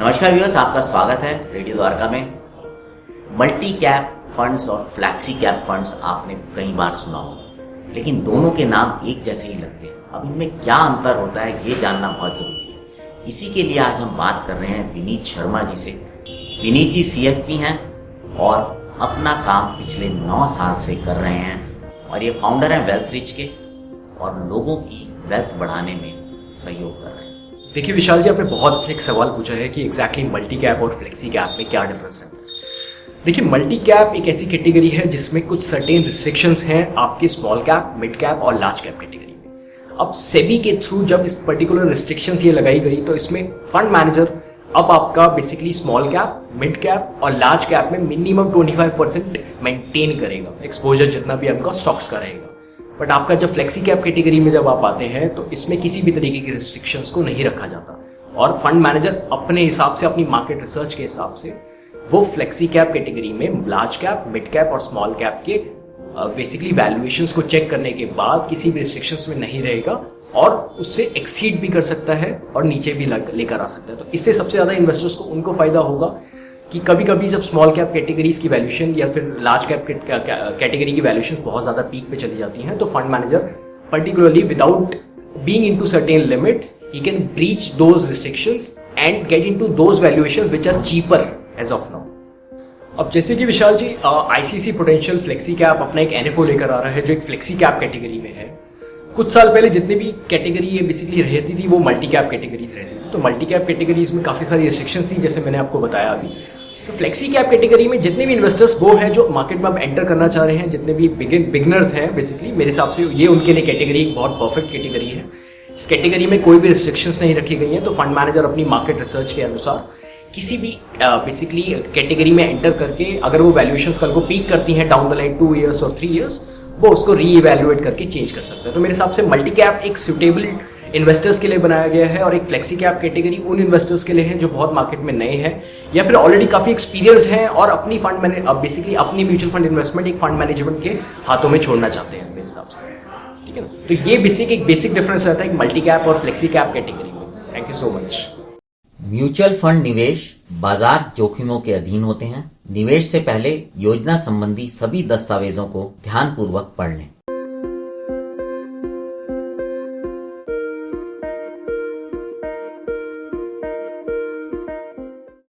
नमस्कार व्यूअर्स, आपका स्वागत है रेडियो द्वारका में। मल्टी कैप फंड्स और फ्लैक्सी कैप फंड्स आपने कई बार सुना हो, लेकिन दोनों के नाम एक जैसे ही लगते हैं। अब इनमें क्या अंतर होता है ये जानना बहुत जरूरी है। इसी के लिए आज हम बात कर रहे हैं विनीत शर्मा जी से। विनीत जी CFP हैं और अपना काम पिछले 9 साल से कर रहे हैं और ये फाउंडर हैं वेल्थ रिच के और लोगों की वेल्थ बढ़ाने में सहयोग कर रहे हैं। देखिए विशाल जी, आपने बहुत अच्छा एक सवाल पूछा है कि एग्जैक्टली मल्टी कैप और फ्लेक्सी कैप में क्या डिफरेंस है। देखिए, मल्टी कैप एक ऐसी कैटेगरी है जिसमें कुछ सर्टेन रिस्ट्रिक्शंस हैं आपके स्मॉल कैप, मिड कैप और लार्ज कैप कैटेगरी में। अब सेबी के थ्रू जब इस पर्टिकुलर रिस्ट्रिक्शंस ये लगाई गई तो इसमें फंड मैनेजर अब आपका basically small cap, mid cap और लार्ज कैप में मिनिमम 25% मेंटेन करेगा एक्सपोजर, जितना भी आपका स्टॉक्स का रहेगा। बट आपका जब फ्लेक्सी कैप कैटेगरी में जब आप आते हैं तो इसमें किसी भी तरीके की रिस्ट्रिक्शंस को नहीं रखा जाता और फंड मैनेजर अपने हिसाब से, अपनी मार्केट रिसर्च के हिसाब से वो फ्लेक्सी कैप कैटेगरी में लार्ज कैप, मिड कैप और स्मॉल कैप के बेसिकली वैल्यूएशंस को चेक करने के बाद किसी भी रिस्ट्रिक्शंस में नहीं रहेगा और उससे एक्सीड भी कर सकता है और नीचे भी लेकर आ सकता है। तो इससे सबसे ज्यादा इन्वेस्टर्स को उनको फायदा होगा कि कभी कभी जब स्मॉल कैप कैटेगरीज की वैल्यूएशन या फिर लार्ज कैप कैटेगरी की वैल्यूएशन बहुत ज्यादा पीक पे चली जाती हैं तो fund manager particularly without being into certain limits ही can breach those restrictions and get into those valuations which are cheaper as of now. अब जैसे कि Vishal ji, ICICI Prudential Flexi Cap अपना एक NFO लेकर आ रहा है जो एक फ्लेक्सी कैप कैटेगरी में है। कुछ साल पहले जितनी भी कैटेगरी ये बेसिकली रहती थी वो मल्टी कैप कैटेगरीज रहती थी। तो मल्टी कैप कैटेगरीज में काफी सारी रिस्ट्रिक्शंस थी, जैसे मैंने आपको बताया अभी। तो फ्लेक्सी कैप कैटेगरी में जितने भी इन्वेस्टर्स वो हैं जो मार्केट में अब एंटर करना चाह रहे हैं, जितने भी बिगिनर्स हैं, बेसिकली मेरे हिसाब से ये उनके लिए कैटेगरी एक बहुत परफेक्ट कैटेगरी है। इस कैटेगरी में कोई भी रिस्ट्रिक्शंस नहीं रखी गई हैं, तो फंड मैनेजर अपनी मार्केट रिसर्च के अनुसार किसी भी बेसिकली कैटेगरी में एंटर करके अगर वो वैल्यूएशंस कल को पीक करती हैं डाउन द लाइन 2 इयर्स और 3 इयर्स, वो उसको रीइवैल्यूएट करके चेंज कर सकता है। तो मेरे हिसाब से मल्टी कैप एक सुटेबल इन्वेस्टर्स के लिए बनाया गया है और एक फ्लेक्सी कैप कैटेगरी उन इन्वेस्टर्स के लिए है जो बहुत मार्केट में नए हैं या फिर ऑलरेडी काफी एक्सपीरियंस्ड हैं और अपनी बेसिकली अपनी म्यूचुअल फंड इन्वेस्टमेंट एक फंड मैनेजमेंट के हाथों में छोड़ना चाहते हैं मेरे हिसाब से। ठीक है ना, तो ये एक बेसिक डिफरेंस रहता है मल्टी कैप और फ्लेक्सी कैप कैटेगरी में। Thank you so much. Mutual fund निवेश बाजार जोखिमों के अधीन होते हैं। निवेश से पहले योजना संबंधी सभी दस्तावेजों को ध्यानपूर्वक पढ़ लें।